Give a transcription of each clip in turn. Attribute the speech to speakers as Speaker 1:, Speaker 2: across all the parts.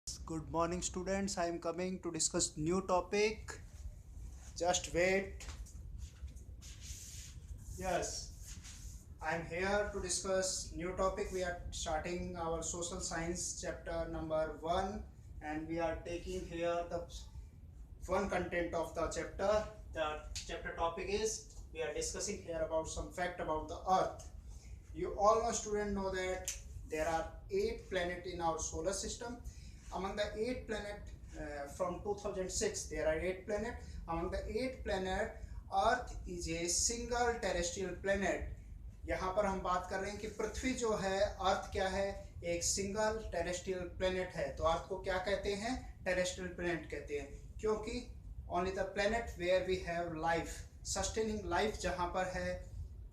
Speaker 1: Good morning, students. I am coming to discuss new topic. Just wait. Yes, I am here to discuss new topic. We are starting our social science chapter number 1, and we are taking here the one content of the chapter. The chapter topic is we are discussing here about some fact about the Earth. You all know, student, know that there are 8 planets in our solar system. Among the 8 planets from 2006, there are 8 planets. Among the 8 planets, Earth is a single terrestrial planet. यहाँ पर हम बात कर रहे हैं कि पृथ्वी जो है, अर्थ क्या है, एक सिंगल टेरेस्ट्रियल प्लेनेट है. तो अर्थ को क्या कहते हैं? टेरेस्ट्रियल प्लेनेट कहते हैं, क्योंकि only the planet where we have life, sustaining life जहाँ पर है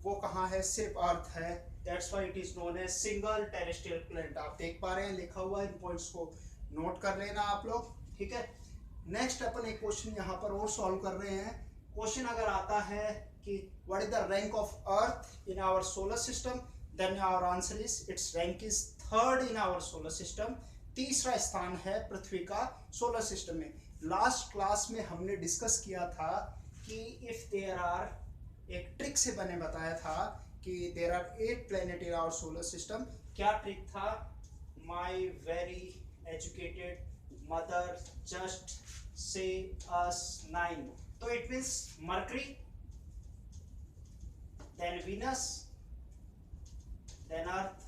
Speaker 1: वो कहाँ है? सिर्फ अर्थ है. That's why it is known as single terrestrial planet. आप देख पा रहे हैं, लिखा हुआ है, इन पॉइंट्स को नोट कर लेना आप लोग. ठीक है. नेक्स्ट अपन एक क्वेश्चन यहाँ पर और सॉल्व कर रहे हैं. क्वेश्चन अगर आता है कि what is the rank of Earth in our solar system, then our answer is its rank is third in our solar system. तीसरा स्थान है पृथ्वी का सोलर सिस्टम में. लास्ट क्लास में हमने डिस्कस किया था कि इफ देयर आर, एक ट्रिक से मैंने बताया था कि there are 8 planet in our solar system. क्या ट्रिक था? My very educated mother just से अस 9. तो it means mercury, then Venus, then Earth.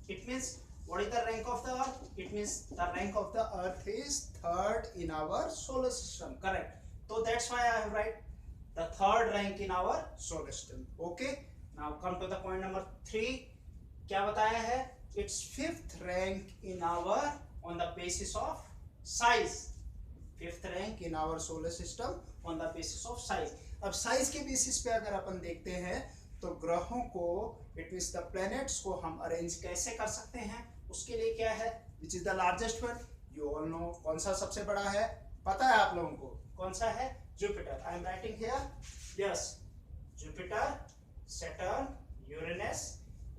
Speaker 1: It means what is the rank of the Earth? It means the rank of the Earth is third in our solar system. Correct. So that's why I have write the third rank in our solar system. Okay. Now come to the point number 3. क्या बताया है? It's fifth rank in our on the basis of size. Fifth rank in our solar system on the basis of size. अब size के basis पे अगर अपन देखते हैं तो ग्रहों को, इट मींस द प्लैनेट्स को हम अरेंज कैसे कर सकते हैं? उसके लिए क्या है? Which is the largest one? You all know. कौन सा सबसे बड़ा है? पता है आप लोगों को? कौन सा है? Jupiter. I am writing here. Yes, Jupiter, Saturn, Uranus,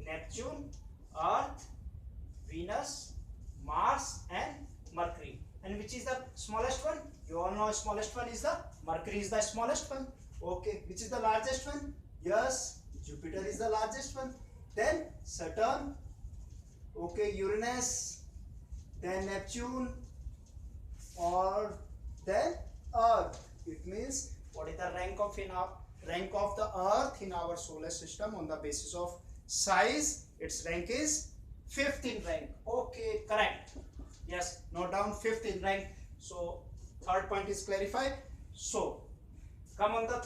Speaker 1: Neptune, earth, Venus, Mars and mercury. And which is the smallest one? You all know smallest one is the Mercury is the smallest one. Okay, which is the largest one? Yes, Jupiter is the largest one. Then Saturn. Okay, Uranus. Then Neptune. Or then Earth. It means what is the rank of the Earth in our solar system on the basis of size? Its rank is 5th in rank. Okay, correct. Yes, note down 5th in rank. So third point is clarified. So come on the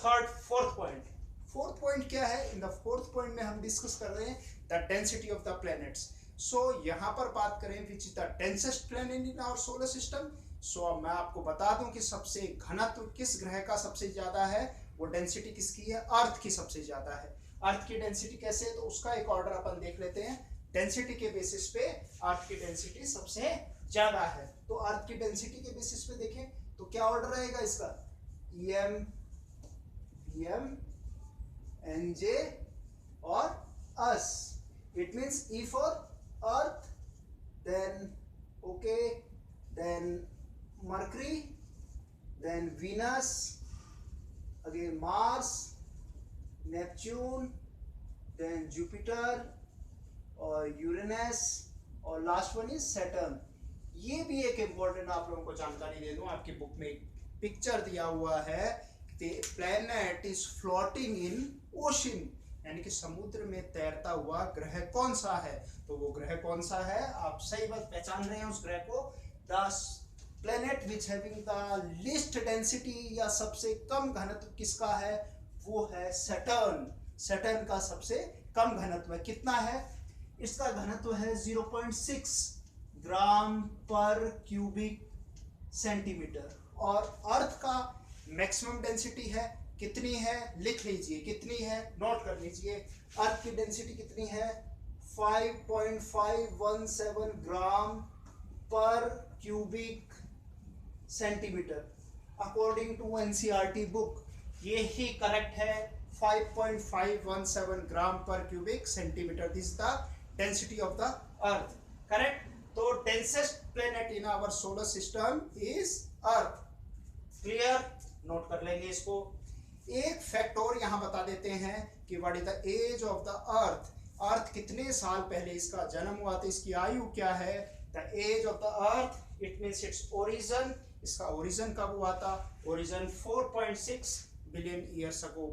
Speaker 1: fourth point. Fourth point क्या है? In the fourth point में हम discuss कर रहे हैं the density of the planets. So यहाँ पर बात करें which is the densest planet in our solar system. So मैं आपको बता दूं कि सबसे घनत्व किस ग्रह का सबसे ज्यादा है. वो डेंसिटी किसकी है? अर्थ की सबसे ज्यादा है. अर्थ की डेंसिटी कैसे है? तो उसका एक ऑर्डर अपन देख लेते हैं. डेंसिटी के बेसिस पे अर्थ की डेंसिटी सबसे ज्यादा है. तो अर्थ की डेंसिटी के बेसिस पे देखें तो क्या ऑर्डर रहेगा इसका? EM, VM, NJ और US. It means E for Earth, then okay, then Mercury, then Venus, again Mars, Neptune, then Jupiter और यूरेनस और लास्ट वन इज सैटर्न. ये भी एक इम्पोर्टेंट आप लोगों को जानकारी दे दूं, आपकी बुक में एक पिक्चर दिया हुआ है. Planet is floating in ocean, यानी कि समुद्र में तैरता हुआ ग्रह कौन सा है? तो वो ग्रह कौन सा है? आप सही बात पहचान रहे हैं उस ग्रह को. The planet which having the least density या सबसे कम घनत्व किसका है? वो है सैटर्न. सैटर्न का सबसे कम घनत्व है. कितना है? इसका घनत्व है 0.6 ग्राम पर क्यूबिक सेंटीमीटर. और अर्थ का मैक्सिमम डेंसिटी है कितनी है? लिख लीजिए कितनी है, नोट कर लीजिए. अर्थ की डेंसिटी कितनी है? 5.517 gram per cubic centimetre according to NCERT book. ये ही करेक्ट है. 5.517 gram per cubic centimetre. This the density of the earth. Correct. तो densest planet in our solar system is earth. Clear, note कर लेंगे इसको। एक फैक्ट और यहां बता देते हैं कि what is the age of the earth. Earth कितने साल पहले इसका जन्म हुआ था, इसकी आयु क्या है। The age of the Earth it means its origin, इसका ओरिजिन कब हुआ था। ओरिजिन 4.6 बिलियन ईयर्स अगो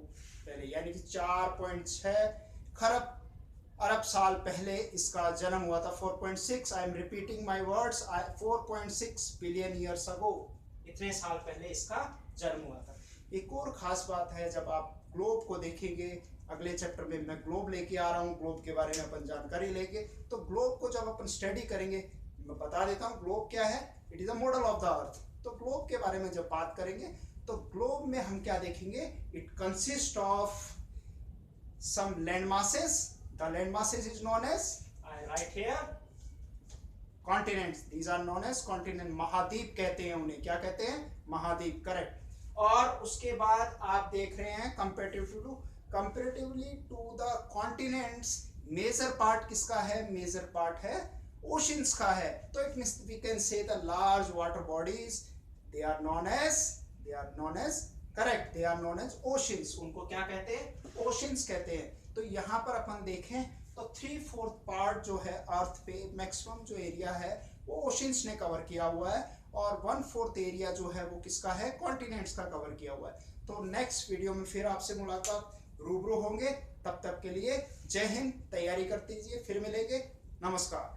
Speaker 1: पहले, यानी कि 4.6 खरब अरब साल पहले इसका जन्म हुआ था। 4.6, I am repeating my words, 4.6 billion years ago, इतने साल पहले इसका जन्म हुआ था। एक और खास बात है, जब आप ग्लोब को देखेंगे, अगले चैप्टर में मैं ग्लोब लेके आ रहा हूँ, ग्लोब के बारे में अपन जानकारी लेंगे। तो ग्लोब को जब अपन स्टडी करेंगे, मैं बता देता हूँ ग्लोब क्या है। It is a model of the अर्थ। तो ग्लोब के बारे में जब बात करेंगे तो ग्लोब में हम क्या देखेंगे, it consist of some land masses. The land masses is known as, I write here, continents. These are known as continent. महाद्वीप कहते हैं उन्हें, क्या कहते हैं, महाद्वीप, करेक्ट। और उसके बाद आप देख रहे हैं comparatively to the continents, major part किसका है, मेजर पार्ट है ओशंस का है। तो it means we can say the large water bodies, they are known as correct, they are known as oceans. उनको क्या कहते हैं, ओशंस कहते हैं। तो यहाँ पर अपन देखें तो 3/4 पार्ट जो है अर्थ पे, मैक्सिमम जो एरिया है वो ओशंस ने कवर किया हुआ है, और 1/4 एरिया जो है वो किसका है, कॉन्टिनेंट्स का कवर किया हुआ है। तो नेक्स्ट वीडियो में फिर आपसे मुलाकात रूबरू होंगे। तब तक के लिए जय हिंद, तैयारी करते दीजिए, फिर मिलेंगे, नमस्कार।